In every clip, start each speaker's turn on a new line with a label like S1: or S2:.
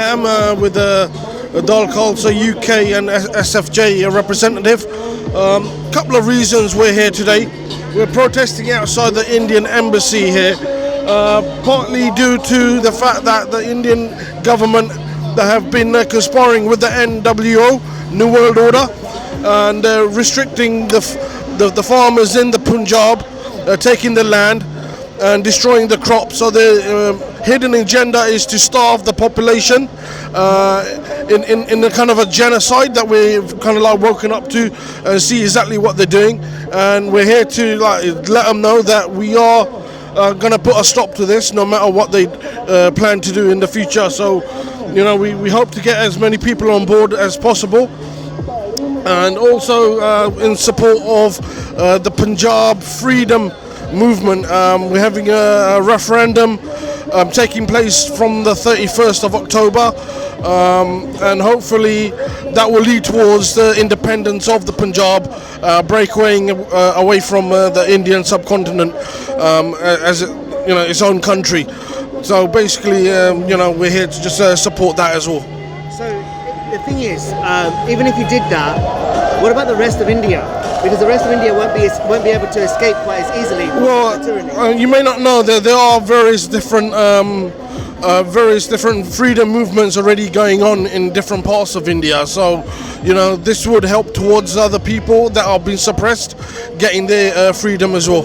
S1: am with a Dal Khalsa UK and SFJ representative. Couple of reasons we're here today. We're protesting outside the Indian embassy here, partly due to the fact that the Indian government have been conspiring with the NWO, New World Order, and restricting the farmers in the Punjab, taking the land and destroying the crops. So the hidden agenda is to starve the population in a kind of a genocide that we've kind of like woken up to and see exactly what they're doing. And we're here to let them know that we are going to put a stop to this, no matter what they plan to do in the future. So, we hope to get as many people on board as possible. And also in support of the Punjab freedom movement. We're having a referendum taking place from the 31st of October, and hopefully that will lead towards the independence of the Punjab, breaking away from the Indian subcontinent as its own country. So basically, we're here to just support that as well.
S2: So the thing is, even if you did that, what about the rest of India? Because the rest of India won't be able to escape quite as easily.
S1: Well, you may not know that there are various different freedom movements already going on in different parts of India. So, this would help towards other people that are being suppressed getting their freedom as well.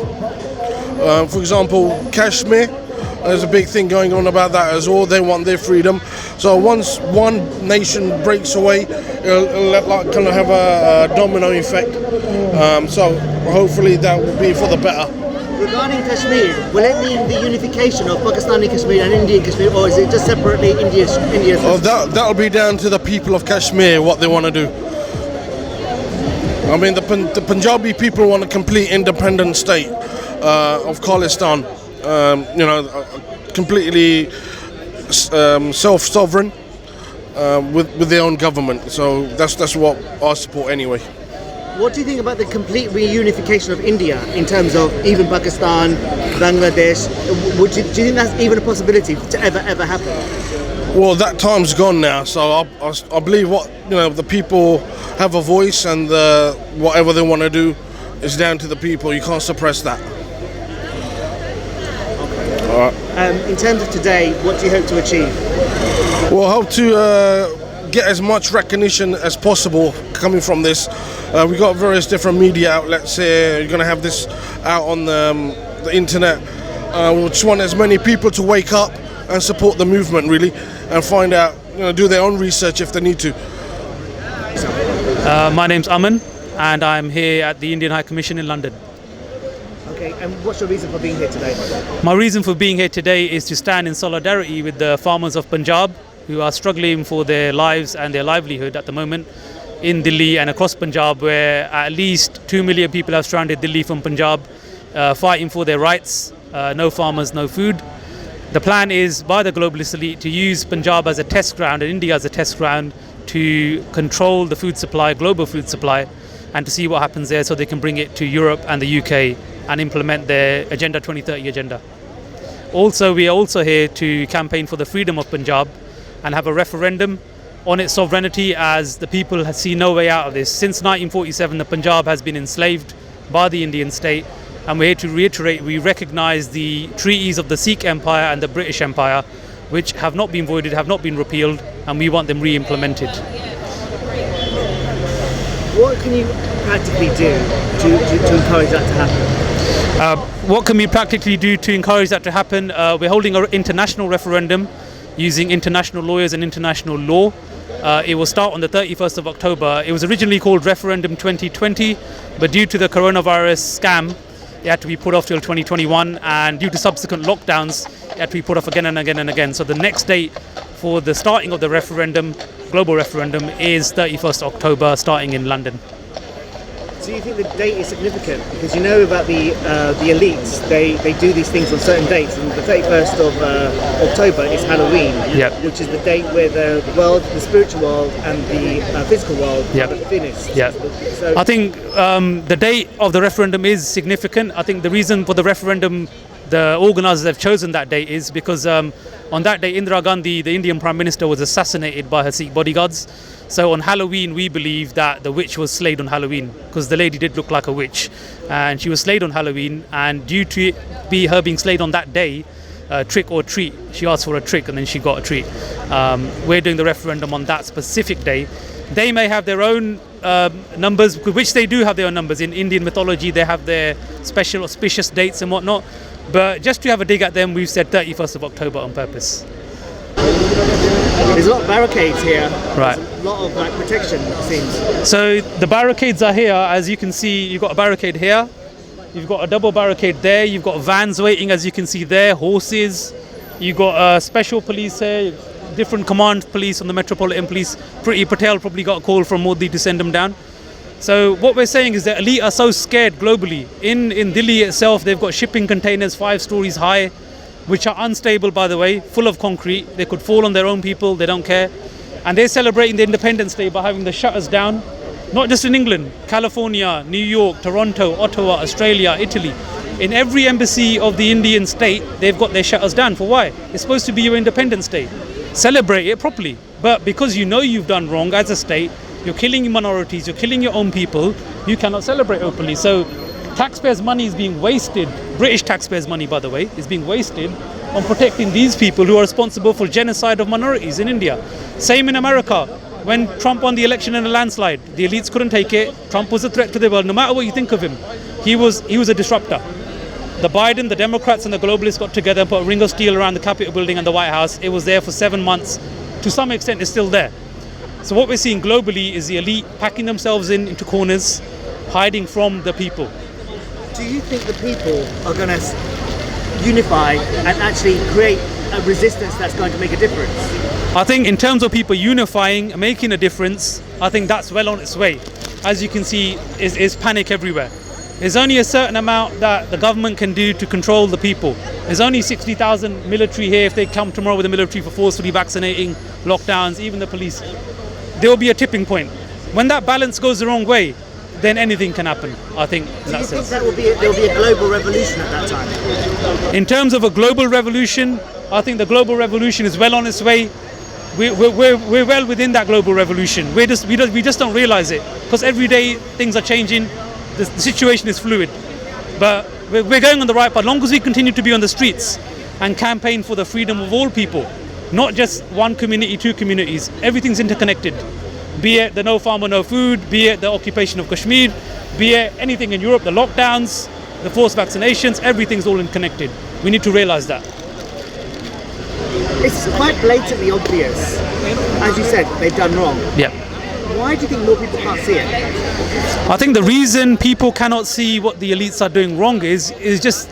S1: For example, Kashmir. There's a big thing going on about that as well. They want their freedom. So once one nation breaks away, it'll kind of have a domino effect. So hopefully that will be for the better.
S2: Regarding Kashmir, will it mean the unification of Pakistani Kashmir and Indian Kashmir, or is it just separately India's?
S1: Oh, that'll be down to the people of Kashmir, what they want to do. I mean, the Punjabi people want a complete independent state of Khalistan. Completely self-sovereign with their own government. So that's what I support anyway.
S2: What do you think about the complete reunification of India in terms of even Pakistan, Bangladesh? Do you think that's even a possibility to ever happen?
S1: Well, that time's gone now. So I believe the people have a voice, and whatever they want to do is down to the people. You can't suppress that.
S2: In terms of today, what do you hope to achieve?
S1: Well, I hope to get as much recognition as possible coming from this. We've got various different media outlets here. You're going to have this out on the internet. We just want as many people to wake up and support the movement, really, and find out, do their own research if they need to.
S3: My name's Amman, and I'm here at the Indian High Commission in London.
S2: Okay, and what's your reason for being here today?
S3: My reason for being here today is to stand in solidarity with the farmers of Punjab who are struggling for their lives and their livelihood at the moment in Delhi and across Punjab, where at least 2 million people have stranded Delhi from Punjab, fighting for their rights. No farmers, no food. The plan is by the globalist elite to use Punjab as a test ground and India as a test ground to control the food supply, global food supply, and to see what happens there so they can bring it to Europe and the UK and implement their Agenda 2030 agenda. Also, we are also here to campaign for the freedom of Punjab and have a referendum on its sovereignty, as the people have seen no way out of this. Since 1947, the Punjab has been enslaved by the Indian state, and we're here to reiterate we recognise the treaties of the Sikh Empire and the British Empire, which have not been voided, have not been repealed, and we want them re-implemented.
S2: What can you practically do to encourage that to happen?
S3: What can we practically do to encourage that to happen? We're holding an international referendum using international lawyers and international law. It will start on the 31st of October. It was originally called Referendum 2020, but due to the coronavirus scam, it had to be put off till 2021, and due to subsequent lockdowns, it had to be put off again and again and again. So the next date for the starting of the referendum, global referendum, is 31st October, starting in London.
S2: So you think the date is significant? Because you know about the elites, they do these things on certain dates, and the 31st of October is Halloween, which is the date where the world, the spiritual world and the physical world are the thinnest. So
S3: I think the date of the referendum is significant. I think the reason for the referendum, the organisers have chosen that date is because On that day, Indira Gandhi, the Indian Prime Minister, was assassinated by her Sikh bodyguards. So on Halloween, we believe that the witch was slayed on Halloween, because the lady did look like a witch, and she was slayed on Halloween. And due to it be her being slayed on that day, trick or treat, she asked for a trick and then she got a treat. We're doing the referendum on that specific day. They may have their own numbers, which they do have their own numbers. In Indian mythology, they have their special auspicious dates and whatnot. But just to have a dig at them, we've said 31st of October on purpose.
S2: There's a lot of barricades here.
S3: Right.
S2: There's a lot of like protection, it seems.
S3: So the barricades are here. As you can see, you've got a barricade here. You've got a double barricade there. You've got vans waiting, as you can see there, horses. You've got special police here, different command police on the Metropolitan Police. Priti Patel probably got a call from Modi to send them down. So what we're saying is that elite are so scared globally. In Delhi itself, they've got shipping containers 5 stories high, which are unstable, by the way, full of concrete. They could fall on their own people, they don't care. And they're celebrating the Independence Day by having the shutters down. Not just in England, California, New York, Toronto, Ottawa, Australia, Italy. In every embassy of the Indian state, they've got their shutters down. For why? It's supposed to be your Independence Day. Celebrate it properly. But because you know you've done wrong as a state, you're killing minorities, you're killing your own people, you cannot celebrate openly. So taxpayers' money is being wasted, British taxpayers' money, by the way, is being wasted on protecting these people who are responsible for genocide of minorities in India. Same in America. When Trump won the election in a landslide, the elites couldn't take it. Trump was a threat to the world. No matter what you think of him, he was a disruptor. The Biden, the Democrats and the globalists got together and put a ring of steel around the Capitol building and the White House. It was there for 7 months. To some extent, it's still there. So what we're seeing globally is the elite packing themselves into corners, hiding from the people.
S2: Do you think the people are going to unify and actually create a resistance that's going to make a difference?
S3: I think in terms of people unifying, making a difference, I think that's well on its way. As you can see, is panic everywhere. There's only a certain amount that the government can do to control the people. There's only 60,000 military here. If they come tomorrow with the military for forcefully vaccinating, lockdowns, even the police, there will be a tipping point. When that balance goes the wrong way, then anything can happen, I think.
S2: Do you think there will be a global revolution at that time?
S3: In terms of a global revolution, I think the global revolution is well on its way. We're well within that global revolution. We just don't realize it, because every day things are changing. The situation is fluid, but we're going on the right path. As long as we continue to be on the streets and campaign for the freedom of all people, not just one community, 2 communities. Everything's interconnected. Be it the no farmer, no food, be it the occupation of Kashmir, be it anything in Europe, the lockdowns, the forced vaccinations, everything's all connected. We need to realize that.
S2: It's quite blatantly obvious. As you said, they've done wrong.
S3: Yeah.
S2: Why do you think more people can't see it?
S3: I think the reason people cannot see what the elites are doing wrong is just,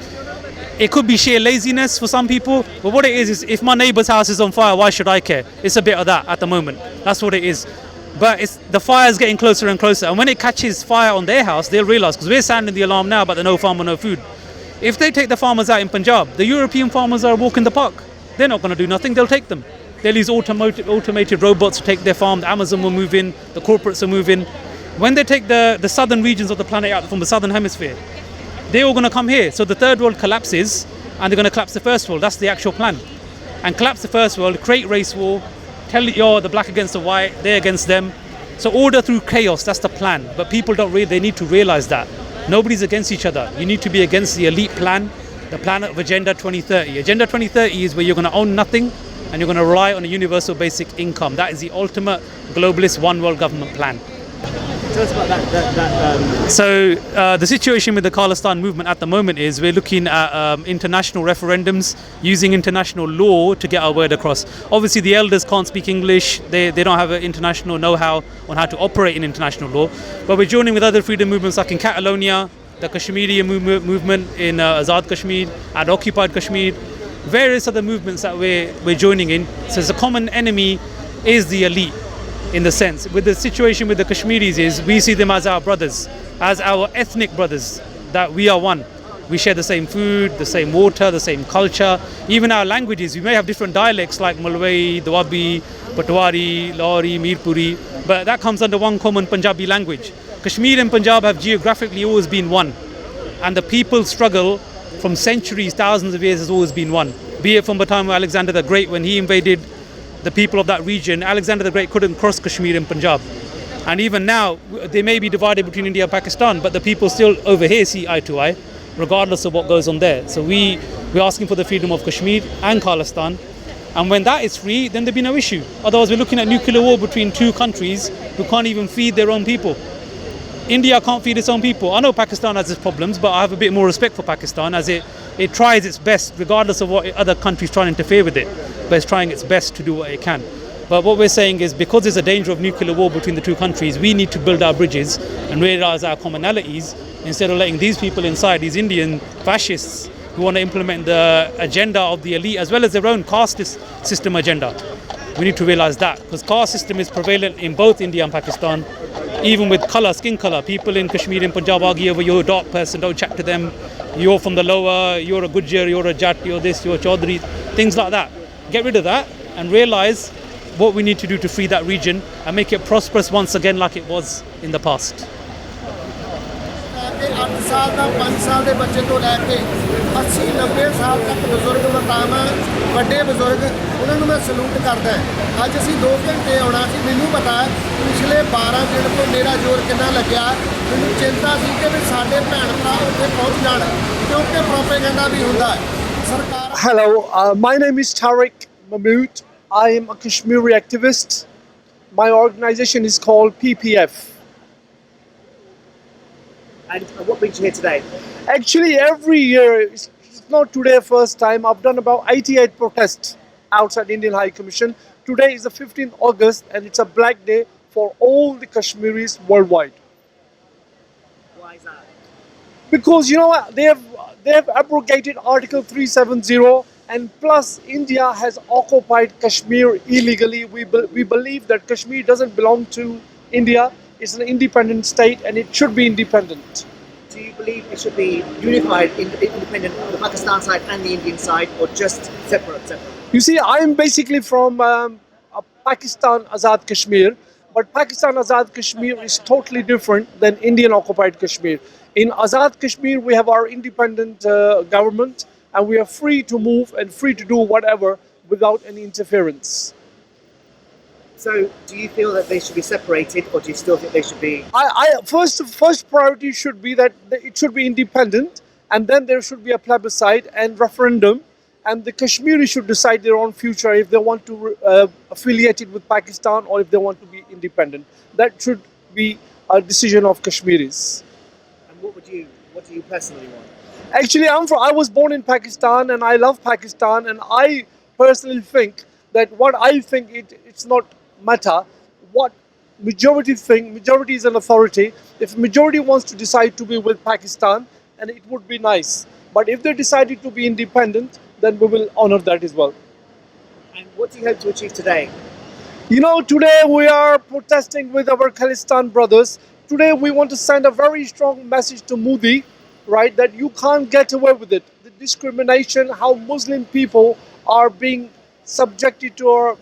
S3: it could be sheer laziness for some people, but what it is if my neighbour's house is on fire, why should I care? It's a bit of that at the moment. That's what it is. But the fire's getting closer and closer, and when it catches fire on their house, they'll realise, because we're sounding the alarm now about the no farmer, no food. If they take the farmers out in Punjab, the European farmers are walking the park. They're not going to do nothing, they'll take them. They'll use automated robots to take their farm. Amazon will move in, the corporates will move in. When they take the southern regions of the planet out from the southern hemisphere, they're all going to come here. So the third world collapses, and they're going to collapse the first world. That's the actual plan. And collapse the first world, create race war, tell you're the black against the white, they're against them. So order through chaos, that's the plan. But people they need to realize that. Nobody's against each other. You need to be against the elite plan, the plan of Agenda 2030. Agenda 2030 is where you're going to own nothing and you're going to rely on a universal basic income. That is the ultimate globalist one world government plan.
S2: Tell us about that.
S3: So the situation with the Khalistan movement at the moment is we're looking at international referendums using international law to get our word across. Obviously the elders can't speak English, they don't have an international know-how on how to operate in international law, but we're joining with other freedom movements like in Catalonia, the Kashmiri movement in Azad Kashmir and occupied Kashmir, various other movements that we're joining in. So the common enemy is the elite. In the sense, with the situation with the Kashmiris is we see them as our brothers, as our ethnic brothers, that we are one. We share the same food, the same water, the same culture, even our languages. We may have different dialects like Malwai, Doabi, Patwari, Lahori, Mirpuri, but that comes under one common Punjabi language. Kashmir and Punjab have geographically always been one, and the people's struggle from centuries, thousands of years has always been one. Be it from the time of Alexander the Great, when he invaded the people of that region, Alexander the Great couldn't cross Kashmir and Punjab. And even now, they may be divided between India and Pakistan, but the people still over here see eye to eye, regardless of what goes on there. So we're asking for the freedom of Kashmir and Khalistan. And when that is free, then there'll be no issue. Otherwise, we're looking at nuclear war between two countries who can't even feed their own people. India can't feed its own people. I know Pakistan has its problems, but I have a bit more respect for Pakistan as it tries its best, regardless of what other countries try and interfere with it. But it's trying its best to do what it can. But what we're saying is, because there's a danger of nuclear war between the two countries, we need to build our bridges and realise our commonalities instead of letting these people inside, these Indian fascists who want to implement the agenda of the elite as well as their own caste system agenda. We need to realise that, because caste system is prevalent in both India and Pakistan. Even with colour, skin colour, people in Kashmir and Punjab argue over you're a dark person, don't chat to them, you're from the lower, you're a Gurjar, you're a Jat, you're this, you're a Chaudhry, things like that. Get rid of that and realise what we need to do to free that region and make it prosperous once again like it was in the past.
S4: 8 ਸਾਲ ਦਾ 5 ਸਾਲ ਦੇ ਬੱਚੇ ਤੋਂ ਲੈ ਕੇ 80 90 ਸਾਲ ਤੱਕ ਬਜ਼ੁਰਗ ਮਕਾਮ ਵੱਡੇ ਬਜ਼ੁਰਗ ਉਹਨਾਂ ਨੂੰ ਮੈਂ ਸਲੂਟ ਕਰਦਾ ਅੱਜ ਅਸੀਂ 2 ਘੰਟੇ ਆਉਣਾ ਸੀ ਮੈਨੂੰ ਪਤਾ ਪਿਛਲੇ 12 ਦਿਨ ਤੋਂ ਮੇਰਾ ਜ਼ੋਰ ਕਿੰਨਾ ਲੱਗਿਆ ਮੈਨੂੰ ਚਿੰਤਾ ਸੀ ਕਿ ਵੀ ਸਾਡੇ ਭੈਣ ਭਰਾ ਉੱਥੇ ਪਹੁੰਚ ਜਾਣ ਕਿਉਂਕਿ ਪ੍ਰੋਪੇਗੈਂਡਾ ਵੀ ਹੁੰਦਾ ਹੈ ਸਰਕਾਰ
S5: Hello, my name is Tariq Mahmoud. I am a Kashmiri activist. My organization is called PPF.
S2: And what brings you here today?
S5: Actually, every year, it's not today first time, I've done about 88 protests outside Indian High Commission. Today is the 15th August and it's a black day for all the Kashmiris worldwide.
S2: Why is that?
S5: Because you know what, they have abrogated Article 370 and plus India has occupied Kashmir illegally. We believe that Kashmir doesn't belong to India. It's an independent state and it should be independent.
S2: Do you believe it should be unified, independent on the Pakistan side and the Indian side, or just separate?
S5: You see, I'm basically from Pakistan Azad Kashmir, but Pakistan Azad Kashmir is totally different than Indian occupied Kashmir. In Azad Kashmir, we have our independent government and we are free to move and free to do whatever without any interference.
S2: So, do you feel that they should be separated, or do you still think they should be?
S5: First priority should be that it should be independent, and then there should be a plebiscite and referendum, and the Kashmiris should decide their own future if they want to affiliate it with Pakistan or if they want to be independent. That should be a decision of Kashmiris.
S2: And what do you personally want?
S5: Actually, I was born in Pakistan and I love Pakistan, and I personally think that what I think it's not matter what majority think. Majority is an authority. If majority wants to decide to be with Pakistan, and it would be nice, but if they decided to be independent, then we will honor that as well.
S2: And what do you hope to achieve today?
S5: You know, today we are protesting with our Khalistan brothers. Today we want to send a very strong message to Modi, right, that you can't get away with it. The discrimination, how Muslim people are being subjected to our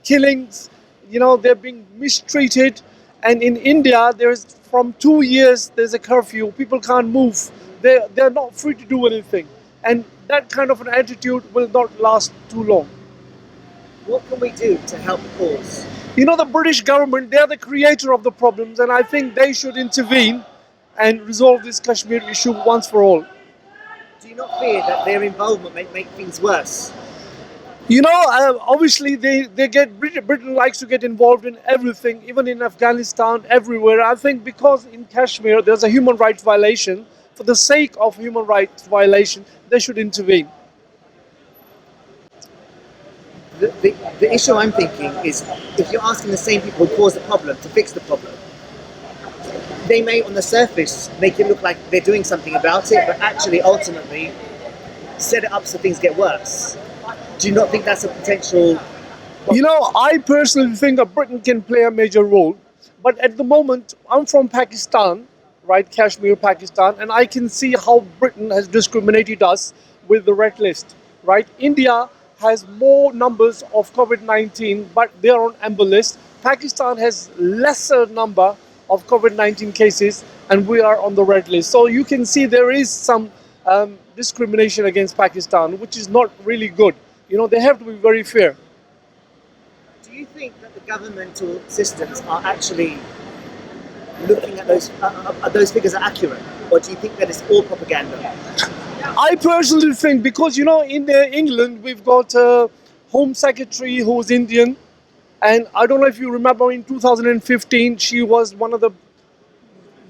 S5: killings, you know, they're being mistreated. And in India, there's from 2 years, there's a curfew. People can't move. They're not free to do anything. And that kind of an attitude will not last too long.
S2: What can we do to help the cause?
S5: You know, the British government, they're the creator of the problems, and I think they should intervene and resolve this Kashmir issue once for all.
S2: Do you not fear that their involvement may make things worse?
S5: You know, obviously Britain likes to get involved in everything, even in Afghanistan, everywhere. I think because in Kashmir there's a human rights violation, for the sake of human rights violation, they should intervene.
S2: The issue I'm thinking is, if you're asking the same people who caused the problem to fix the problem, they may on the surface make it look like they're doing something about it, but actually ultimately set it up so things get worse. Do you not think that's a potential?
S5: You know, I personally think that Britain can play a major role. But at the moment, I'm from Pakistan, right, Kashmir, Pakistan, and I can see how Britain has discriminated us with the red list, right? India has more numbers of COVID-19, but they are on amber list. Pakistan has lesser number of COVID-19 cases, and we are on the red list. So you can see there is some discrimination against Pakistan, which is not really good. They have to be very fair.
S2: Do you think that the governmental systems are actually looking at those figures are accurate, or do you think that it's all propaganda?
S5: I personally think, because in England we've got a Home Secretary who's Indian, and I don't know if you remember in 2015 she was one of the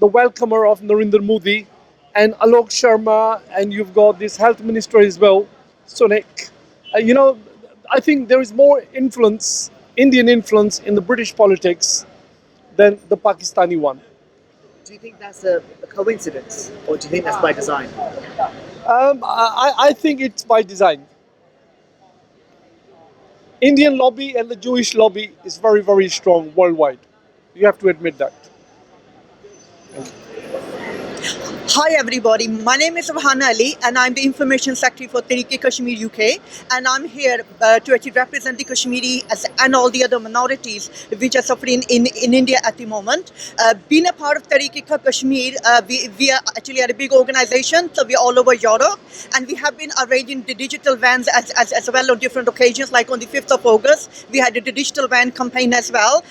S5: welcomer of Narendra Modi, and Alok Sharma, and you've got this health minister as well, Sunak. I think there is more influence, Indian influence, in the British politics than the Pakistani one.
S2: Do you think that's a coincidence, or do you think that's by design?
S5: I think it's by design. Indian lobby and the Jewish lobby is very, very strong worldwide. You have to admit that.
S6: Hi everybody, my name is Rehana and I'm the Information Secretary for Tariq Kashmir UK, and I'm here to actually represent the Kashmiri and all the other minorities which are suffering in India at the moment. Being a part of Tariq Kashmir, we are actually a big organization, so we're all over Europe, and we have been arranging the digital vans as well on different occasions, like on the 5th of August, we had the digital van campaign as well.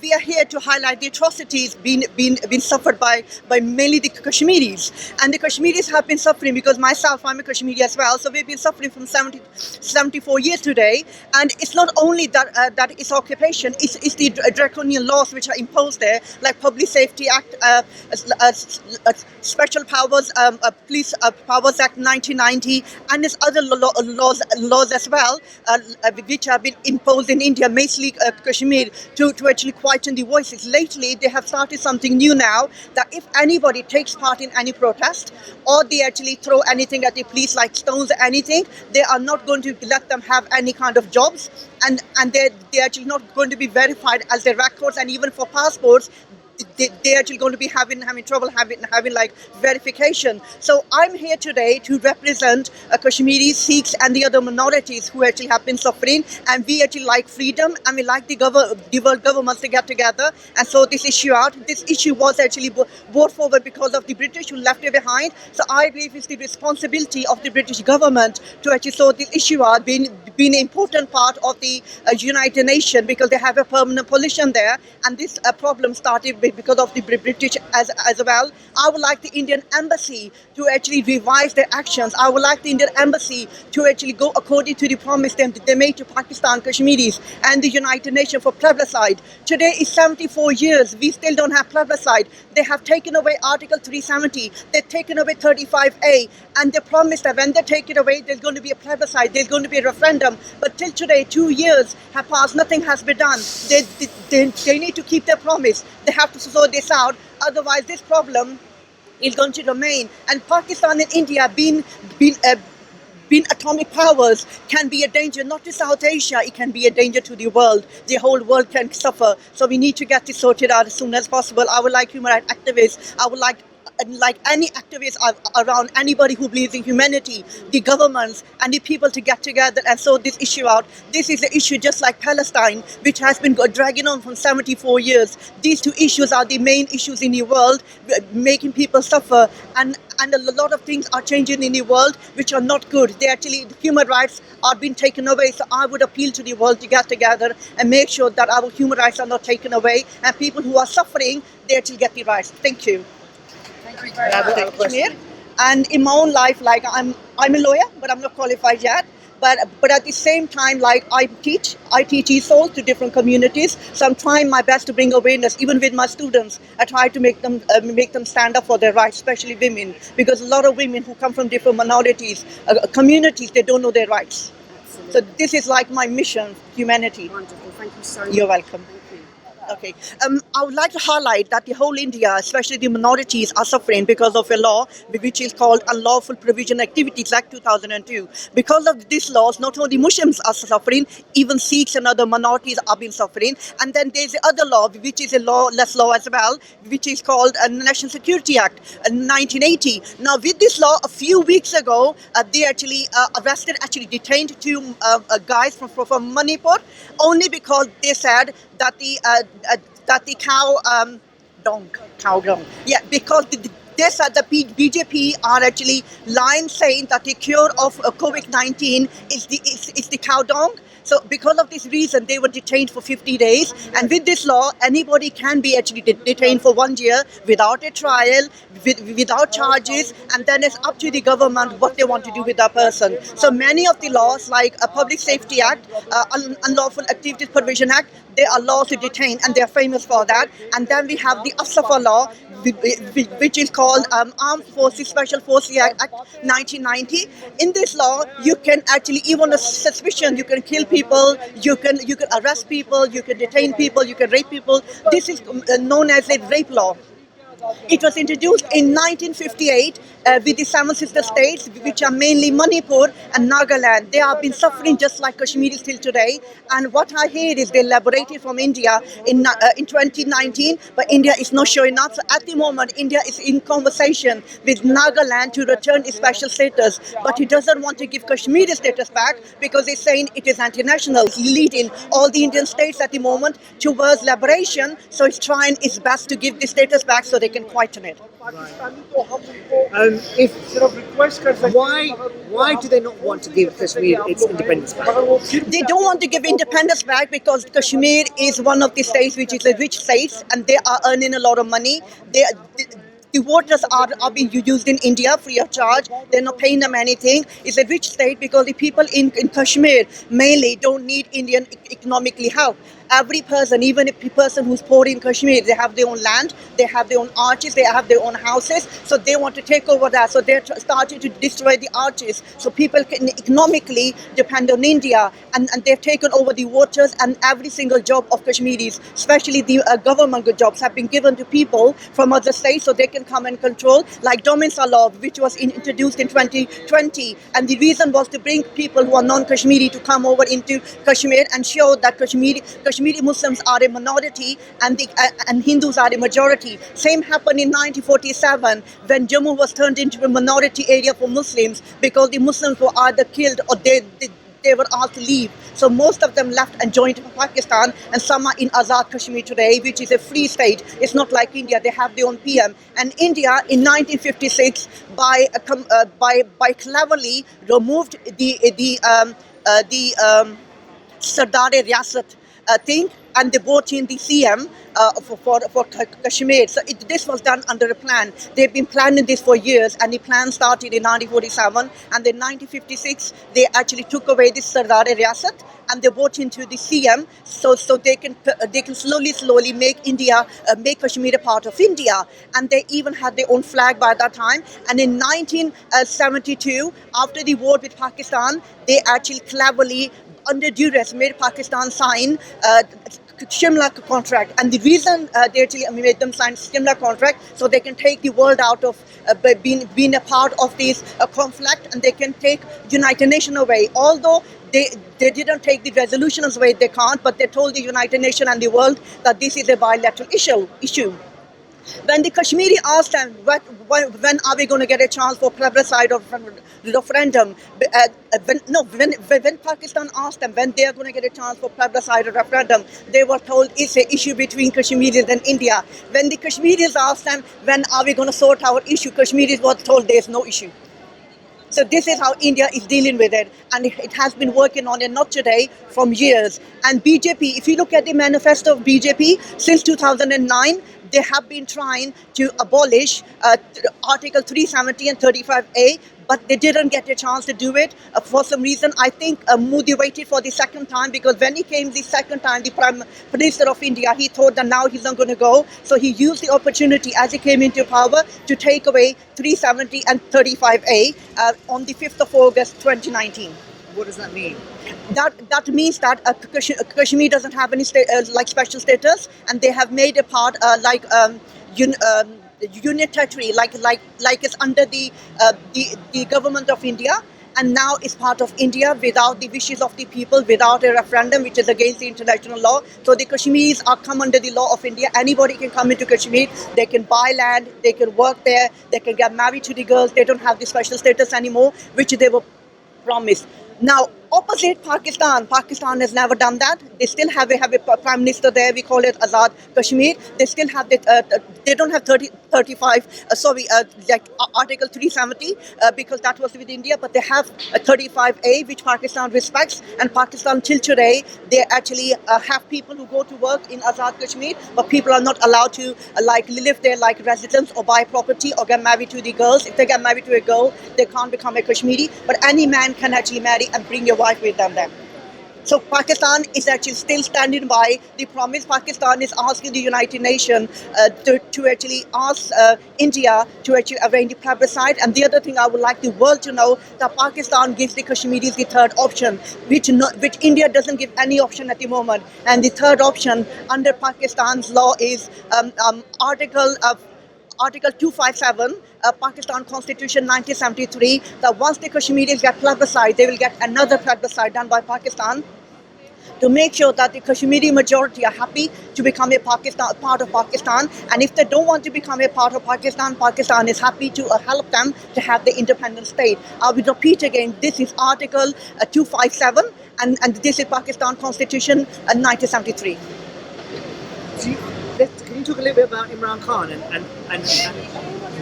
S6: We are here to highlight the atrocities being suffered by mainly the Kashmiris. And the Kashmiris have been suffering, because myself, I'm a Kashmiri as well, so we've been suffering from 74 years today. And it's not only that it's occupation, it's the draconian laws which are imposed there, like Public Safety Act, Special Powers, Police Powers Act 1990, and there's other laws as well, which have been imposed in India, mainly Kashmir, to actually quieten the voices. Lately, they have started something new now, that if anybody takes part in any protest, or they actually throw anything at the police, like stones or anything, they are not going to let them have any kind of jobs, and they're actually not going to be verified as their records, and even for passports, they're actually going to be having trouble having like verification. So I'm here today to represent Kashmiris, Sikhs, and the other minorities who actually have been suffering, and we actually like freedom, and we like the world governments to get together and sort this issue out. This issue was actually brought forward because of the British who left it behind. So I believe it's the responsibility of the British government to actually sort this issue out, being an important part of the United Nations, because they have a permanent position there, and this problem started because of the British as well. I would like the Indian Embassy to actually revise their actions. I would like the Indian Embassy to actually go according to the promise that they made to Pakistan, Kashmiris, and the United Nations for plebiscite. Today is 74 years. We still don't have plebiscite. They have taken away Article 370. They've taken away 35A. And they promised that when they take it away, there's going to be a plebiscite. There's going to be a referendum. But till today, 2 years have passed. Nothing has been done. They need to keep their promise. They have to sort this out. Otherwise, this problem is going to remain. And Pakistan and India being atomic powers can be a danger, not to South Asia, it can be a danger to the world. The whole world can suffer. So we need to get this sorted out as soon as possible. I would like human rights activists, I would like any activists around, anybody who believes in humanity, the governments and the people to get together and sort this issue out. This is the issue just like Palestine, which has been dragging on for 74 years. These two issues are the main issues in the world, making people suffer, and a lot of things are changing in the world which are not good. The human rights are being taken away. So I would appeal to the world to get together and make sure that our human rights are not taken away, and people who are suffering, they actually get the rights. Thank you. And in my own life, like I'm a lawyer, but I'm not qualified yet. But at the same time, like I teach ESOL to different communities. So I'm trying my best to bring awareness, even with my students. I try to make them stand up for their rights, especially women, because a lot of women who come from different minorities, communities, they don't know their rights. Absolutely. So this is like my mission, humanity.
S2: Wonderful, thank you so much.
S6: You're welcome. Okay. I would like to highlight that the whole India, especially the minorities, are suffering because of a law which is called Unlawful Provision Activities Act 2002. Because of these laws, not only Muslims are suffering, even Sikhs and other minorities are being suffering. And then there's the other law, which is a lawless law as well, which is called National Security Act 1980. Now, with this law, a few weeks ago, they actually detained two guys from Manipur, only because they said that the cow dung. Yeah, because The BJP are actually lying, saying that the cure of COVID-19 is the cow dung. So because of this reason, they were detained for 50 days. And with this law, anybody can be actually detained for 1 year without a trial, without charges, and then it's up to the government what they want to do with that person. So many of the laws, like a Public Safety Act, Unlawful Activities Prohibition Act, they are laws to detain, and they are famous for that. And then we have the Asafa law, which is called Armed Forces Special Forces Act 1990. In this law, you can actually, even on a suspicion, you can kill people, you can arrest people, you can detain people, you can rape people. This is known as a rape law. It was introduced in 1958 with the seven sister states, which are mainly Manipur and Nagaland. They have been suffering just like Kashmir till today. And what I hear is they liberated from India in 2019, but India is not showing up. So at the moment, India is in conversation with Nagaland to return its special status, but he doesn't want to give Kashmir its status back because he's saying it is anti-national. He's leading all the Indian states at the moment towards liberation, so he's trying his best to give the status back so they can quieten it.
S2: Why do they not want to give Kashmir its independence back?
S6: They don't want to give independence back because Kashmir is one of the states which is a rich state, and they are earning a lot of money. The waters are being used in India free of charge. They're not paying them anything. It's a rich state because the people in Kashmir mainly don't need Indian economically help. Every person, even a person who's poor in Kashmir, they have their own land, they have their own arches, they have their own houses. So they want to take over that. So they're starting to destroy the arches. So people can economically depend on India. And they've taken over the waters, and every single job of Kashmiris, especially the government jobs, have been given to people from other states so they can come and control, like Dominsa law, which was introduced in 2020. And the reason was to bring people who are non-Kashmiri to come over into Kashmir and show that Kashmiri Muslims are a minority and Hindus are a majority. Same happened in 1947 when Jammu was turned into a minority area for Muslims because the Muslims were either killed or they were asked to leave. So most of them left and joined Pakistan, and some are in Azad Kashmir today, which is a free state. It's not like India; they have their own PM. And India, in 1956, by cleverly removed the Sardar-e-Riyasat thing, and they brought in the CM for Kashmir. So this was done under a plan. They've been planning this for years, and the plan started in 1947, and in 1956 they actually took away this Sardar-e-Riyasat and they brought into the CM, so they can slowly make Kashmir a part of India. And they even had their own flag by that time. And in 1972, after the war with Pakistan, they actually cleverly, under duress, made Pakistan sign Shimla contract. And the reason they actually made them sign Shimla contract so they can take the world out of being a part of this conflict, and they can take United Nations away. Although they didn't take the resolutions away, they can't, but they told the United Nations and the world that this is a bilateral issue. When the Kashmiri asked them, when are we going to get a chance for plebiscite or referendum? When Pakistan asked them when they are going to get a chance for plebiscite or referendum, they were told it's an issue between Kashmiris and India. When the Kashmiris asked them, when are we going to sort our issue, Kashmiris were told there's no issue. So this is how India is dealing with it, and it has been working on it, not today, from years. And BJP, if you look at the manifesto of BJP, since 2009, they have been trying to abolish Article 370 and 35A, but they didn't get a chance to do it for some reason. I think Modi waited for the second time, because when he came the second time, the Prime Minister of India, he thought that now he's not going to go. So he used the opportunity as he came into power to take away 370 and 35A on the 5th of August 2019.
S2: What does that mean?
S6: That means that Kashmir doesn't have any special status, and they have made a part unitary, like it's under the government of India, and now it's part of India without the wishes of the people, without a referendum, which is against the international law. So the Kashmiris are come under the law of India. Anybody can come into Kashmir. They can buy land, they can work there, they can get married to the girls. They don't have the special status anymore, which they were promised. Now, opposite Pakistan. Pakistan has never done that. They still have a prime minister there. We call it Azad Kashmir. They still have they don't have 35, Article 370 because that was with India, but they have a 35A which Pakistan respects, and Pakistan till today they actually have people who go to work in Azad Kashmir, but people are not allowed to live there like residents or buy property or get married to the girls. If they get married to a girl, they can't become a Kashmiri, but any man can actually marry and bring your wife with them then. So Pakistan is actually still standing by the promise. Pakistan is asking the United Nations to actually ask India to actually arrange the plebiscite. And the other thing I would like the world to know, that Pakistan gives the Kashmiris the third option, which India doesn't give any option at the moment. And the third option under Pakistan's law is Article 257, Pakistan Constitution 1973, that once the Kashmiris get plebiscite, they will get another plebiscite done by Pakistan to make sure that the Kashmiri majority are happy to become part of Pakistan. And if they don't want to become a part of Pakistan, Pakistan is happy to help them to have the independent state. I will repeat again, this is Article 257, and this is Pakistan Constitution 1973.
S2: Can you talk a little bit about Imran Khan and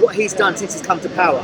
S2: what he's done since he's come to power?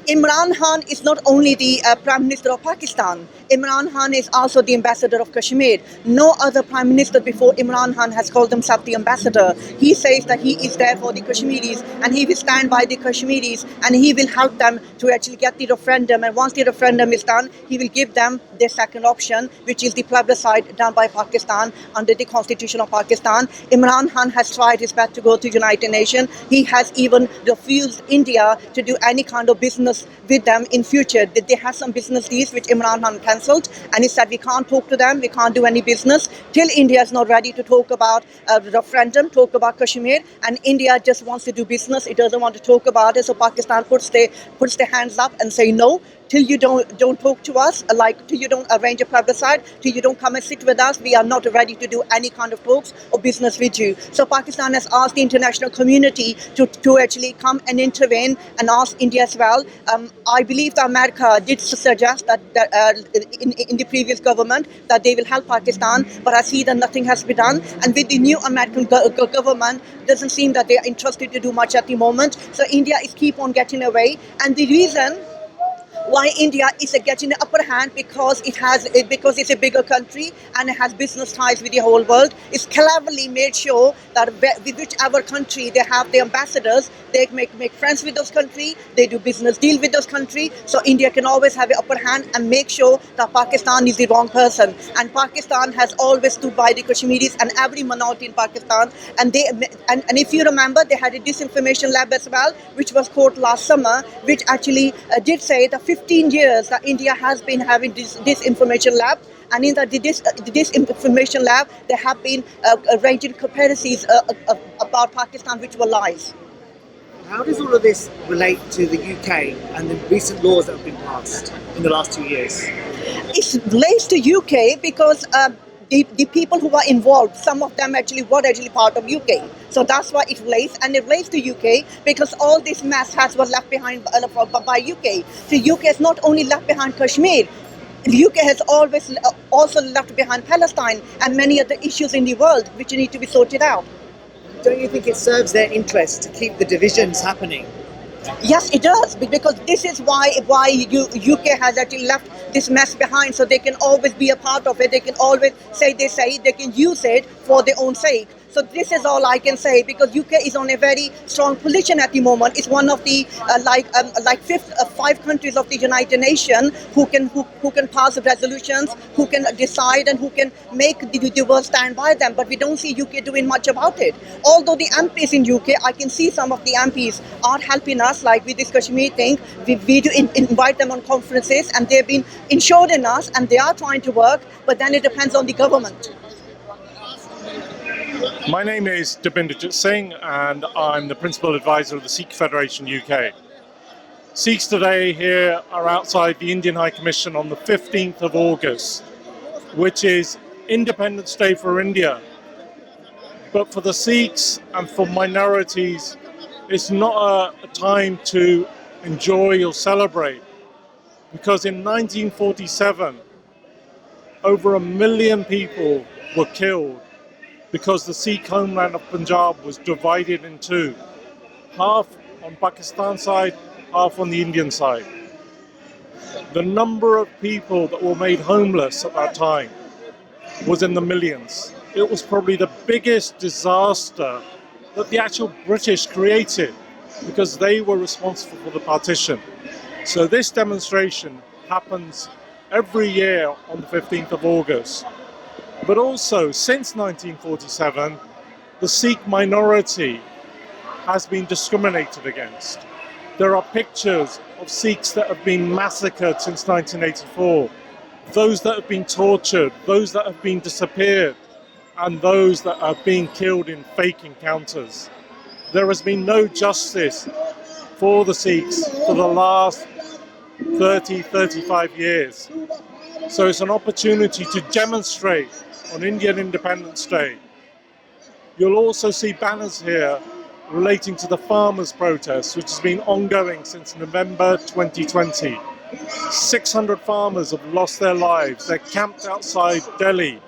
S6: Imran Khan is not only the Prime Minister of Pakistan. Imran Khan is also the ambassador of Kashmir. No other Prime Minister before Imran Khan has called himself the ambassador. He says that he is there for the Kashmiris and he will stand by the Kashmiris and he will help them to actually get the referendum. And once the referendum is done, he will give them their second option, which is the plebiscite done by Pakistan under the Constitution of Pakistan. Imran Khan has tried his best to go to United Nations. He has even refused India to do any kind of business with them in future. They have some business deals which Imran Khan cancelled, and he said we can't talk to them, we can't do any business till India is not ready to talk about referendum, talk about Kashmir, and India just wants to do business. It doesn't want to talk about it. So Pakistan puts their hands up and say no. Till you don't talk to us, till you don't arrange a plebiscite, till you don't come and sit with us, we are not ready to do any kind of talks or business with you. So Pakistan has asked the international community to actually come and intervene and ask India as well. I believe that America did suggest that in the previous government that they will help Pakistan, but I see that nothing has been done. And with the new American government, doesn't seem that they are interested to do much at the moment. So India is keep on getting away, and the reason why India is getting the upper hand because it's a bigger country and it has business ties with the whole world. It's cleverly made sure that with whichever country they have the ambassadors, they make friends with those countries, they do business deal with those countries, so India can always have the upper hand and make sure that Pakistan is the wrong person. And Pakistan has always stood by the Kashmiris and every minority in Pakistan. And if you remember, they had a disinformation lab as well, which was caught last summer, which actually did say that 15 years that India has been having this disinformation lab, and in this disinformation lab there have been ranging comparisons about Pakistan which were lies.
S2: How does all of this relate to the UK and the recent laws that have been passed in the last 2 years?
S6: It relates to UK because the people who are involved, some of them were part of UK. So that's why it relates, and it relates to UK because all this mess was left behind by UK. So UK has not only left behind Kashmir, UK has always also left behind Palestine and many other issues in the world which need to be sorted out.
S2: Don't you think it serves their interest to keep the divisions happening?
S6: Yes, it does, because this is why UK has actually left this mess behind, so they can always be a part of it. They can always say they can use it for their own sake. So this is all I can say, because UK is on a very strong position at the moment. It's one of the five countries of the United Nations who can pass resolutions, who can decide, and who can make the world stand by them. But we don't see UK doing much about it. Although the MPs in UK, I can see some of the MPs are helping us, like with this Kashmir thing. We do invite them on conferences, and they've been ensuring us, and they are trying to work. But then it depends on the government.
S7: My name is Dipenderjit Singh, and I'm the Principal Advisor of the Sikh Federation UK. Sikhs today here are outside the Indian High Commission on the 15th of August, which is Independence Day for India. But for the Sikhs and for minorities, it's not a time to enjoy or celebrate. because in 1947, over 1 million people were killed because the Sikh homeland of Punjab was divided in two, half on Pakistan side, half on the Indian side. The number of people that were made homeless at that time was in the millions. It was probably the biggest disaster that the actual British created because they were responsible for the partition. So this demonstration happens every year on the 15th of August. But also, since 1947, the Sikh minority has been discriminated against. There are pictures of Sikhs that have been massacred since 1984, those that have been tortured, those that have been disappeared, and those that are being killed in fake encounters. There has been no justice for the Sikhs for the last 30, 35 years. So it's an opportunity to demonstrate on Indian Independence Day. You'll also see banners here relating to the farmers' protest, which has been ongoing since November 2020. 600 farmers have lost their lives. They're camped outside Delhi.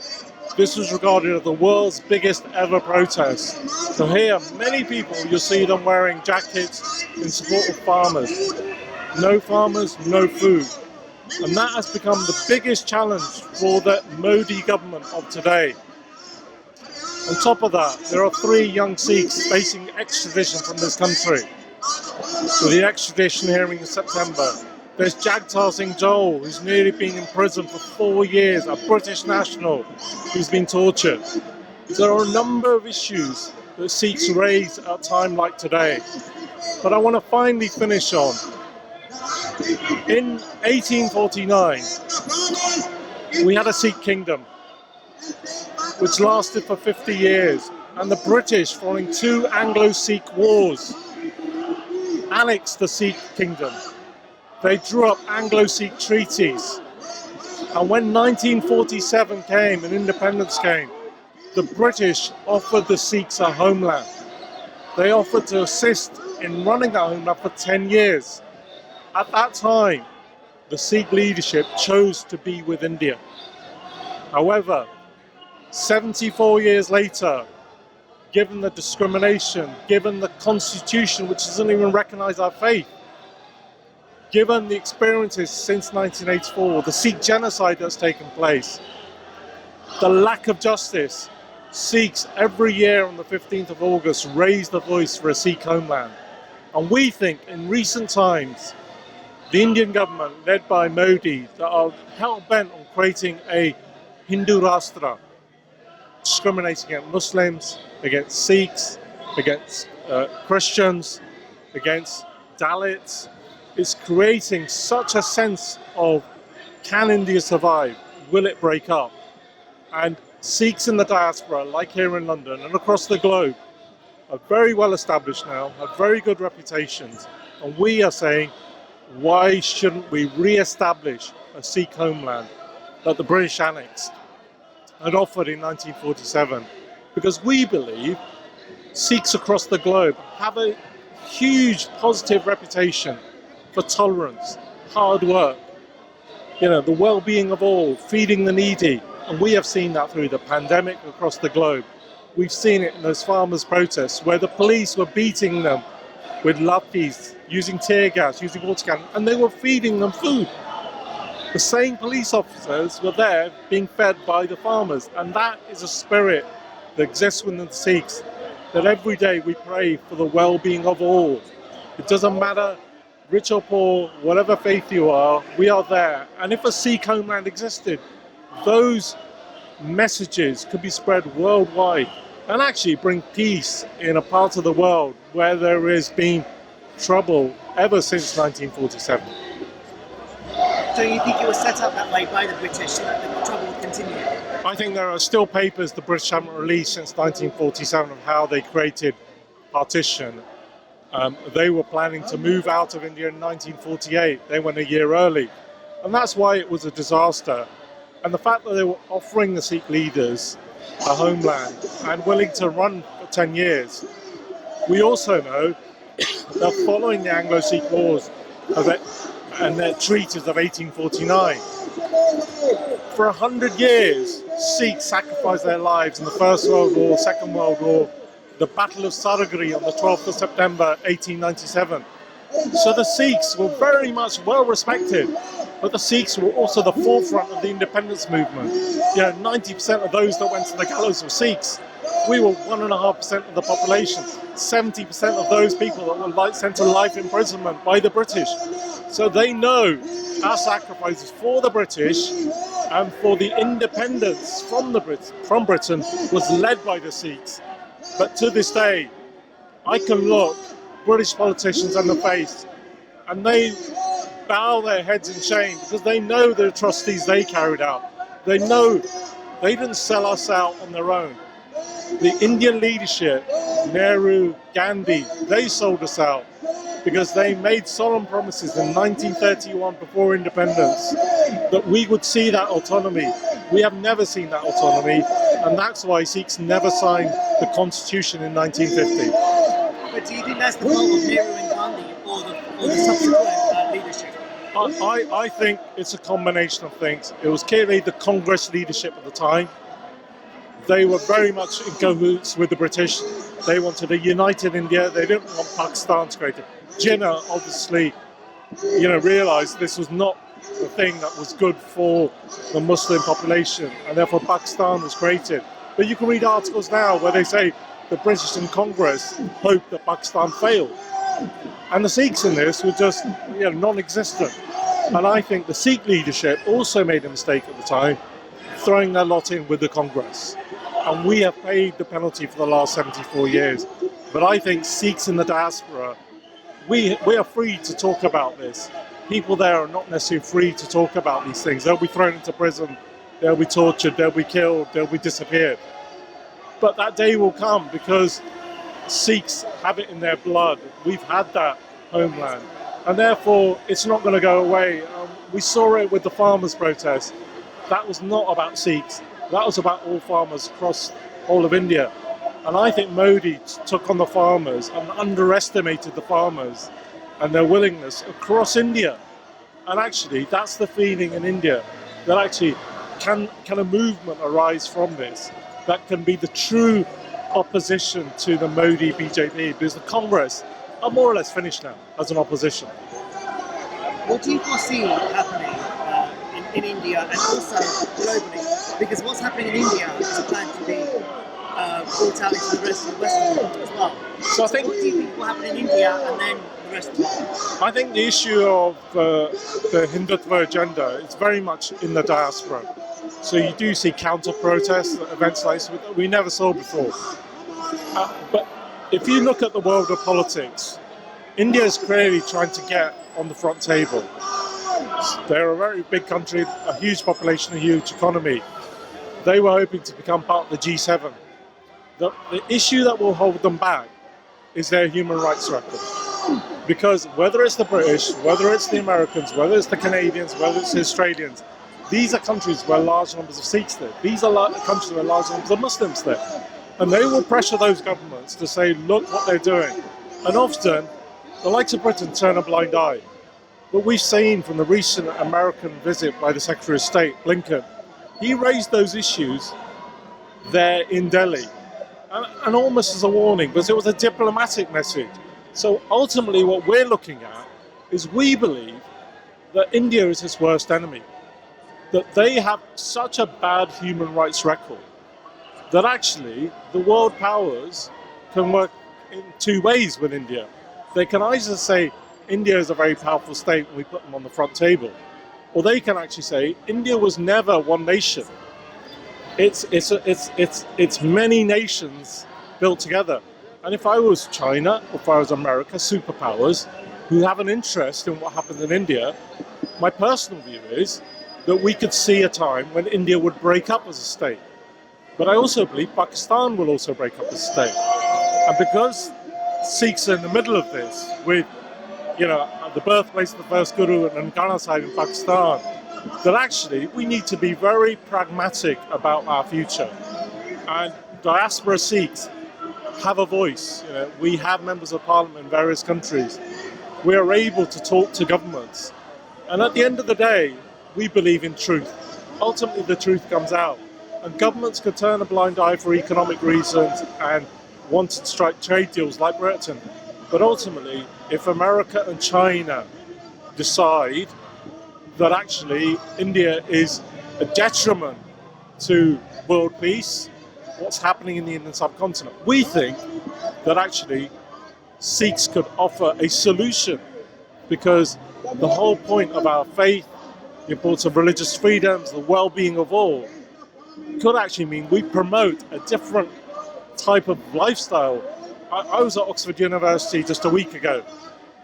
S7: This was regarded as the world's biggest ever protest. So here, many people, you'll see them wearing jackets in support of farmers. No farmers, no food. And that has become the biggest challenge for the Modi government of today. On top of that, there are 3 young Sikhs facing extradition from this country. With the extradition hearing in September, there's Jagtar Singh Joel, who's nearly been in prison for 4 years, a British national who's been tortured. There are a number of issues that Sikhs raise at a time like today. But I want to finally finish on. In 1849, we had a Sikh kingdom, which lasted for 50 years, and the British, following 2 Anglo-Sikh wars, annexed the Sikh kingdom. They drew up Anglo-Sikh treaties, and when 1947 came and independence came, the British offered the Sikhs a homeland. They offered to assist in running that homeland for 10 years. At that time, the Sikh leadership chose to be with India. However, 74 years later, given the discrimination, given the constitution which doesn't even recognize our faith, given the experiences since 1984, the Sikh genocide that's taken place, the lack of justice, Sikhs every year on the 15th of August raise the voice for a Sikh homeland. And we think in recent times, the Indian government, led by Modi, that are hell-bent on creating a Hindu Rashtra, discriminating against Muslims, against Sikhs, against Christians, against Dalits, is creating such a sense of, can India survive? Will it break up? And Sikhs in the diaspora, like here in London and across the globe, are very well established now, have very good reputations, and we are saying, why shouldn't we re-establish a Sikh homeland that the British annexed and offered in 1947? Because we believe Sikhs across the globe have a huge positive reputation for tolerance, hard work, the well-being of all, feeding the needy. And we have seen that through the pandemic across the globe. We've seen it in those farmers' protests where the police were beating them with lathis, using tear gas, using water cannon, and they were feeding them food. The same police officers were there being fed by the farmers, and that is a spirit that exists within the Sikhs, that every day we pray for the well-being of all. It doesn't matter, rich or poor, whatever faith you are, we are there. And if a Sikh homeland existed, those messages could be spread worldwide and actually bring peace in a part of the world where there has been trouble ever since 1947.
S2: So you think it was set up that way by the British so that the trouble would continue?
S7: I think there are still papers the British haven't released since 1947 of how they created partition. They were planning to move out of India in 1948. They went a year early. And that's why it was a disaster. And the fact that they were offering the Sikh leaders a homeland and willing to run for 10 years. We also know that following the Anglo-Sikh wars, and their treaties of 1849. For 100 years, Sikhs sacrificed their lives in the First World War, Second World War, the Battle of Saragri on the 12th of September 1897. So the Sikhs were very much well respected, but the Sikhs were also the forefront of the independence movement. 90% of those that went to the gallows were Sikhs. We were 1.5% of the population. 70% of those people that were sent to life imprisonment by the British. So they know our sacrifices for the British and for the independence from Britain was led by the Sikhs. But to this day, I can look British politicians in the face and they bow their heads in shame because they know the atrocities they carried out. They know they didn't sell us out on their own. The Indian leadership, Nehru, Gandhi, they sold us out because they made solemn promises in 1931 before independence that we would see that autonomy. We have never seen that autonomy, and that's why Sikhs never signed the constitution in 1950.
S2: But do you think that's the fault of Nehru and Gandhi or the subsequent leadership?
S7: I think it's a combination of things. It was clearly the Congress leadership at the time. They were very much in cahoots with the British. They wanted a united India. They didn't want Pakistan created. Jinnah obviously, realised this was not the thing that was good for the Muslim population, and therefore Pakistan was created. But you can read articles now where they say the British and Congress hoped that Pakistan failed. And the Sikhs in this were just non-existent. And I think the Sikh leadership also made a mistake at the time, throwing their lot in with the Congress. And we have paid the penalty for the last 74 years. But I think Sikhs in the diaspora, we are free to talk about this. People there are not necessarily free to talk about these things. They'll be thrown into prison, they'll be tortured, they'll be killed, they'll be disappeared. But that day will come because Sikhs have it in their blood. We've had that homeland. And therefore, it's not going to go away. We saw it with the farmers' protest. That was not about Sikhs. That was about all farmers across all of India. And I think Modi took on the farmers and underestimated the farmers and their willingness across India. And actually, that's the feeling in India, that actually can a movement arise from this that can be the true opposition to the Modi BJP, because the Congress are more or less finished now as an opposition.
S2: What do you foresee happening in India and also globally? Because what's happening in India is planned to be brought out into the rest of the Western world as well. So what do you think will happen in India and then the rest of the world?
S7: I think the issue of the Hindutva agenda is very much in the diaspora. So you do see counter-protests, events like this we never saw before. But if you look at the world of politics, India is clearly trying to get on the front table. They're a very big country, a huge population, a huge economy. They were hoping to become part of the G7. The issue that will hold them back is their human rights record. Because whether it's the British, whether it's the Americans, whether it's the Canadians, whether it's the Australians, these are countries where large numbers of Sikhs live. These are countries where large numbers of Muslims live. And they will pressure those governments to say, look what they're doing. And often, the likes of Britain turn a blind eye. But we've seen from the recent American visit by the Secretary of State, Blinken, he raised those issues there in Delhi. And almost as a warning, because it was a diplomatic message. So ultimately what we're looking at is we believe that India is his worst enemy. That they have such a bad human rights record that actually the world powers can work in two ways with India. They can either say India is a very powerful state and we put them on the front table, or they can actually say India was never one nation. It's many nations built together. And if I was China, or if I was America, superpowers who have an interest in what happened in India, my personal view is that we could see a time when India would break up as a state. But I also believe Pakistan will also break up as a state. And because Sikhs are in the middle of this, with the birthplace of the first Guru and Nangana Sahib in Pakistan, that actually we need to be very pragmatic about our future. And diaspora Sikhs have a voice. We have members of parliament in various countries. We are able to talk to governments. And at the end of the day, we believe in truth. Ultimately, the truth comes out. And governments could turn a blind eye for economic reasons and want to strike trade deals like Britain. But ultimately, if America and China decide that actually India is a detriment to world peace, what's happening in the Indian subcontinent, we think that actually Sikhs could offer a solution, because the whole point of our faith, the importance of religious freedoms, the well-being of all, could actually mean we promote a different type of lifestyle. I was at Oxford University just a week ago,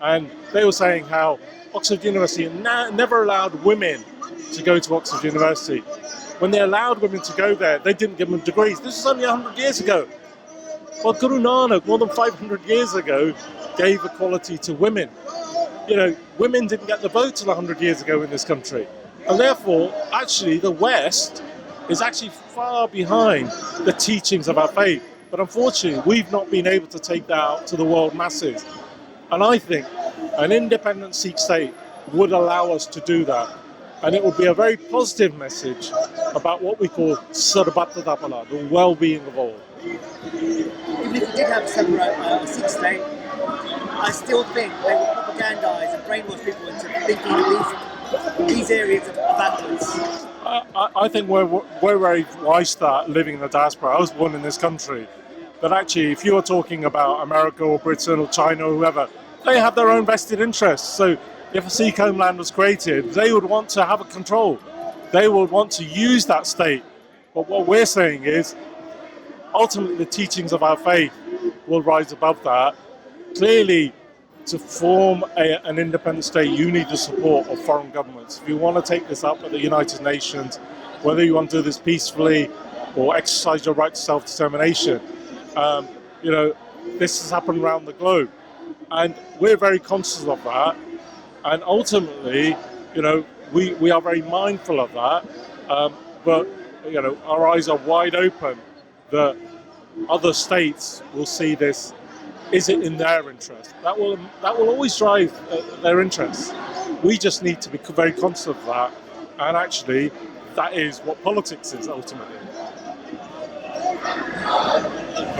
S7: and they were saying how Oxford University never allowed women to go to Oxford University. When they allowed women to go there, they didn't give them degrees. This was only 100 years ago. Well, Guru Nanak, more than 500 years ago, gave equality to women. You know, women didn't get the vote till 100 years ago in this country. And therefore, actually, the West is actually far behind the teachings of our faith. But unfortunately, we've not been able to take that out to the world masses. And I think an independent Sikh state would allow us to do that. And it would be a very positive message about what we call Sarbat Dapala, the well-being of all.
S2: Even if we did have a Sikh state, I still think they will propagandise and brainwash people into thinking that these areas are backwards.
S7: I think we're very wise to that, living in the diaspora. I was born in this country. But actually, if you are talking about America or Britain or China or whoever, they have their own vested interests. So if a Sikh homeland was created, they would want to have a control. They would want to use that state. But what we're saying is, ultimately the teachings of our faith will rise above that. Clearly, to form an independent state, you need the support of foreign governments. If you want to take this up at the United Nations, whether you want to do this peacefully or exercise your right to self-determination, you know, this has happened around the globe. And we're very conscious of that. And ultimately, you know, we are very mindful of that. But, you know, our eyes are wide open that other states will see this. Is it in their interest? That will always drive their interests. We just need to be very conscious of that. And actually, that is what politics is ultimately.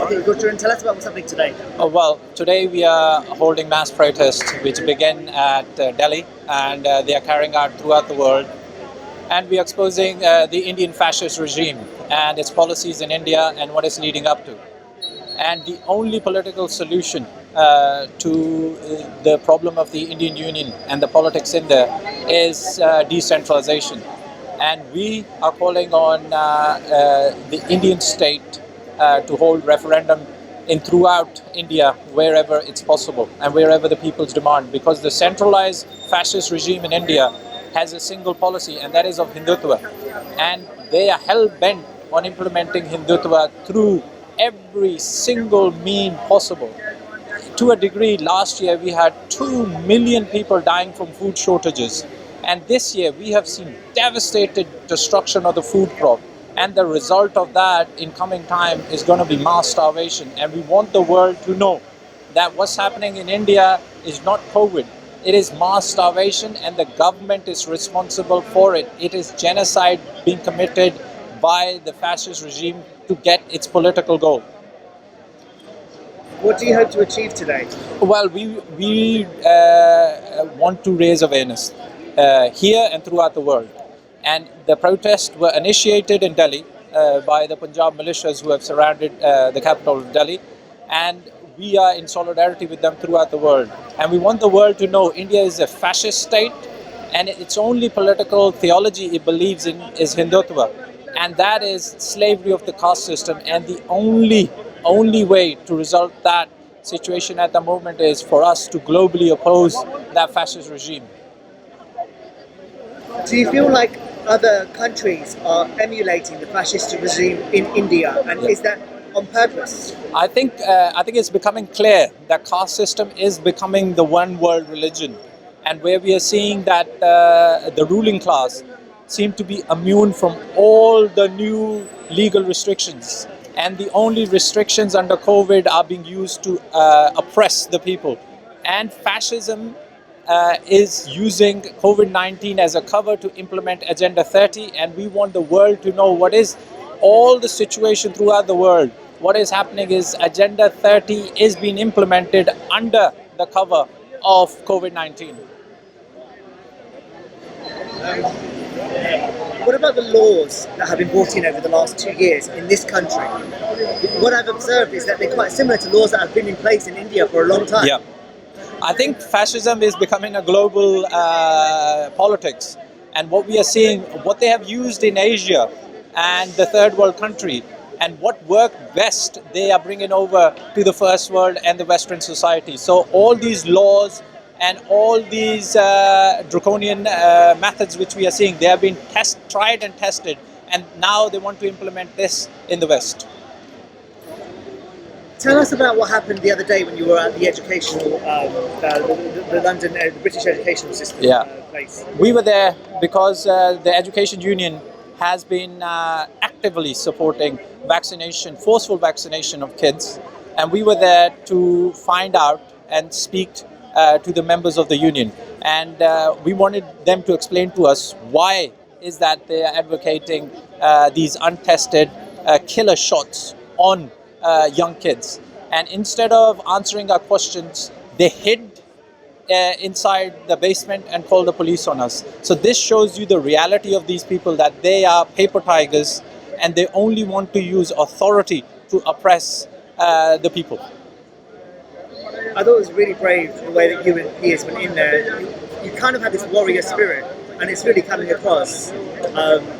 S2: Okay, Gurcharan, tell us about what's happening today.
S8: Well, today we are holding mass protests which begin at Delhi, and they are carrying out throughout the world. And we are exposing the Indian fascist regime and its policies in India and what it's leading up to. And the only political solution to the problem of the Indian Union and the politics in there is decentralization. And we are calling on the Indian state to hold referendum throughout India wherever it's possible and wherever the people's demand, because the centralized fascist regime in India has a single policy, and that is of Hindutva. And they are hell-bent on implementing Hindutva through every single mean possible. To a degree, last year we had 2 million people dying from food shortages. And this year we have seen devastated destruction of the food crop. And the result of that in coming time is going to be mass starvation. And we want the world to know that what's happening in India is not COVID. It is mass starvation, and the government is responsible for it. It is genocide being committed by the fascist regime to get its political goal.
S2: What do you hope to achieve today?
S8: Well, we want to raise awareness here and throughout the world. And the protests were initiated in Delhi by the Punjab militias who have surrounded the capital of Delhi. And we are in solidarity with them throughout the world. And we want the world to know India is a fascist state, and its only political theology it believes in is Hindutva. And that is slavery of the caste system. And the only way to resolve that situation at the moment is for us to globally oppose that fascist regime.
S2: Do you feel like other countries are emulating the fascist regime in India, and is that on purpose?
S8: I think it's becoming clear that caste system is becoming the one world religion, and where we are seeing that the ruling class seem to be immune from all the new legal restrictions, and the only restrictions under COVID are being used to oppress the people. And fascism is using COVID-19 as a cover to implement Agenda 30, and we want the world to know what is all the situation throughout the world. What is happening is Agenda 30 is being implemented under the cover of COVID-19.
S2: What about the laws that have been brought in over the last 2 years in this country? What I've observed is that they're quite similar to laws that have been in place in India for a long time.
S8: Yeah. I think fascism is becoming a global politics. And what we are seeing, what they have used in Asia and the third world country, and what worked best, they are bringing over to the first world and the Western society. So all these laws and all these draconian methods which we are seeing, they have been tried and tested, and now they want to implement this in the West.
S2: Tell us about what happened the other day when you were at the educational, the London, the British educational system place.
S8: We were there because the Education Union has been actively supporting vaccination, forceful vaccination of kids, and we were there to find out and speak to the members of the union, and we wanted them to explain to us why is that they are advocating these untested killer shots on young kids. And instead of answering our questions, they hid inside the basement and called the police on us. So this shows you the reality of these people, that they are paper tigers and they only want to use authority to oppress the people.
S2: I thought it was really brave the way that you and Piers went in there. You kind of had this warrior spirit, and it's really coming across.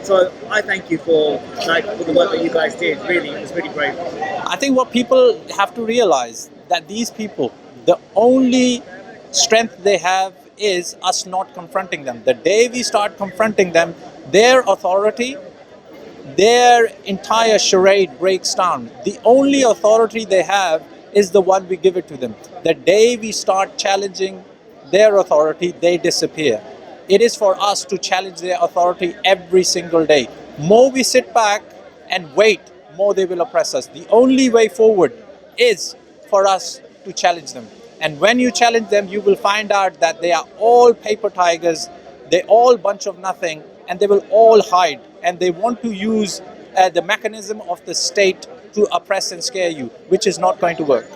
S2: So I thank you for the work that you guys did. Really, it was really brave.
S8: I think what people have to realize, that these people, the only strength they have is us not confronting them. The day we start confronting them, their authority, their entire charade breaks down. The only authority they have is the one we give it to them. The day we start challenging their authority, they disappear. It is for us to challenge their authority every single day. More we sit back and wait, more they will oppress us. The only way forward is for us to challenge them. And when you challenge them, you will find out that they are all paper tigers, they're all bunch of nothing, and they will all hide. And they want to use the mechanism of the state to oppress and scare you, which is not going to work.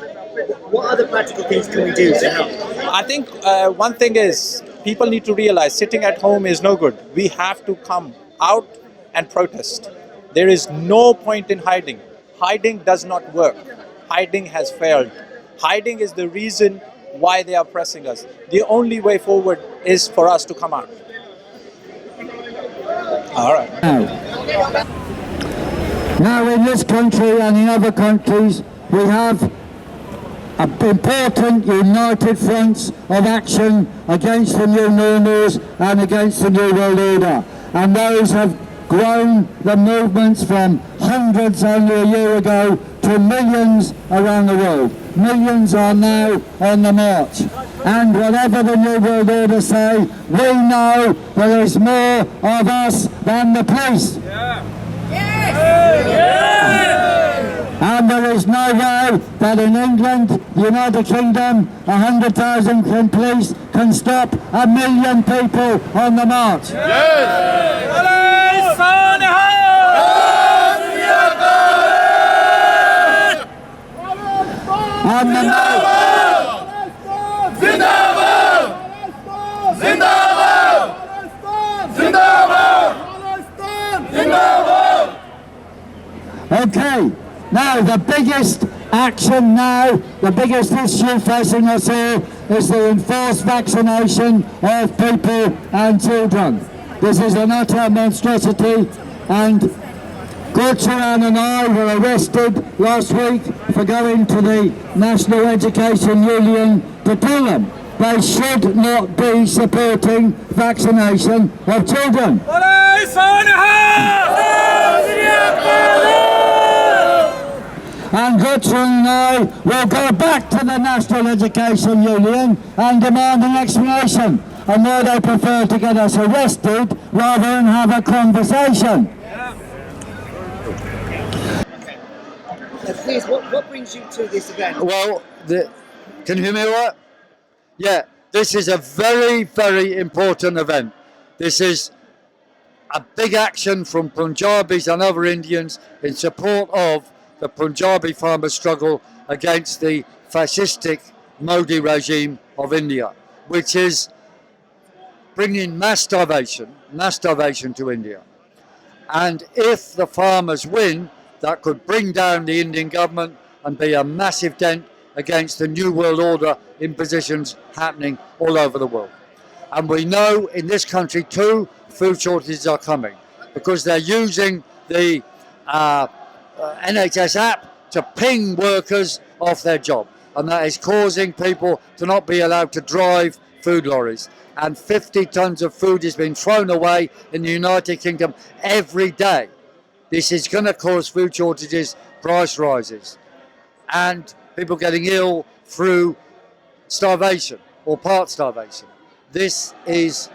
S2: What other practical things can we do to help?
S8: I think one thing is, people need to realize sitting at home is no good. We have to come out and protest. There is no point in hiding. Hiding does not work. Hiding has failed. Hiding is the reason why they are oppressing us. The only way forward is for us to come out. All right.
S9: Now in this country and in other countries, we have important united fronts of action against the new normals and against the new world order. And those have grown the movements from hundreds only a year ago to millions around the world. Millions are now on the march. And whatever the new world order say, we know there is more of us than the police. And there is no way that in England, the United Kingdom, 100,000 police can stop 1 million people on the march. And the Okay, now the biggest action now, the biggest issue facing us all is the enforced vaccination of people and children. This is an utter monstrosity, and Gurcharan and I were arrested last week for going to the National Education Union to tell them they should not be supporting vaccination of children. And Gurcharan and I will go back to the National Education Union and demand an explanation on why they prefer to get us arrested rather than have a conversation.
S2: Please, what brings you to this event?
S9: Well, can you hear me all right? Yeah, This is a very, very important event. This is a big action from Punjabis and other Indians in support of the Punjabi farmers' struggle against the fascistic Modi regime of India, which is bringing mass starvation to India. And if the farmers win, that could bring down the Indian government and be a massive dent against the New World Order impositions happening all over the world. And we know in this country too, food shortages are coming because they're using the NHS app to ping workers off their job. And that is causing people to not be allowed to drive food lorries. And 50 tons of food is being thrown away in the United Kingdom every day. This is going to cause food shortages, price rises, and people getting ill through starvation or part starvation. This is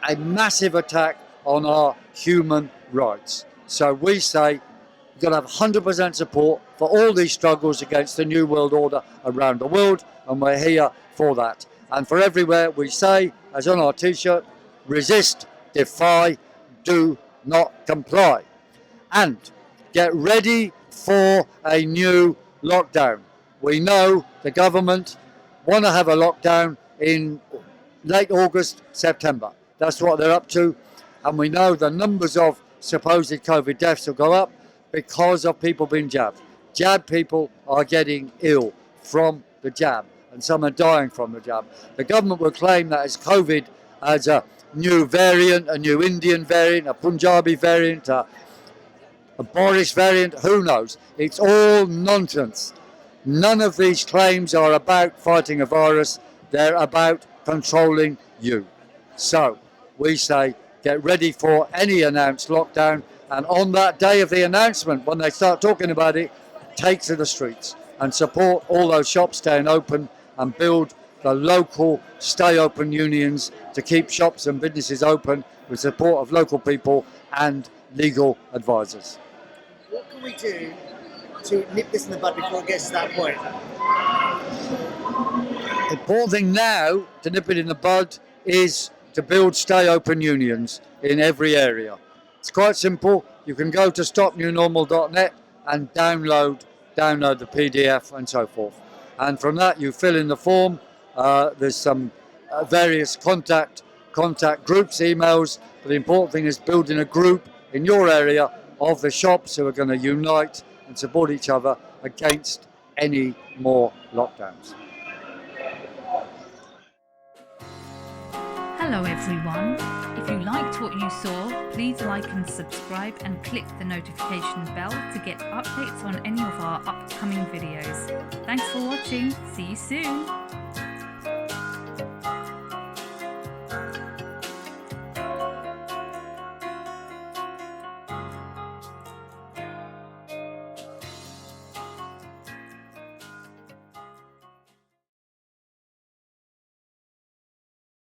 S9: a massive attack on our human rights. So we say we've got to have 100% support for all these struggles against the New World Order around the world, and we're here for that. And for everywhere we say, as on our t-shirt, resist, defy, do not comply. And get ready for a new lockdown. We know the government want to have a lockdown in late August, September. That's what they're up to. And we know the numbers of supposed COVID deaths will go up because of people being jabbed. Jabbed people are getting ill from the jab, and some are dying from the jab. The government will claim that it's COVID as a new variant, a new Indian variant, a Punjabi variant, a Boris variant, who knows? It's all nonsense. None of these claims are about fighting a virus, they're about controlling you. So we say get ready for any announced lockdown, and on that day of the announcement, when they start talking about it, take to the streets and support all those shops staying open and build the local stay open unions to keep shops and businesses open with support of local people and legal advisors.
S2: What can we do to nip this in the bud before it gets to that point?
S9: The important thing now to nip it in the bud is to build stay open unions in every area. It's quite simple. You can go to stopnewnormal.net and download the PDF and so forth. And from that you fill in the form. There's some various contact groups, emails, but the important thing is building a group in your area of the shops who are going to unite and support each other against any more lockdowns.
S10: Hello everyone. If you liked what you saw, please like and subscribe and click the notification bell to get updates on any of our upcoming videos. Thanks for watching. See you soon.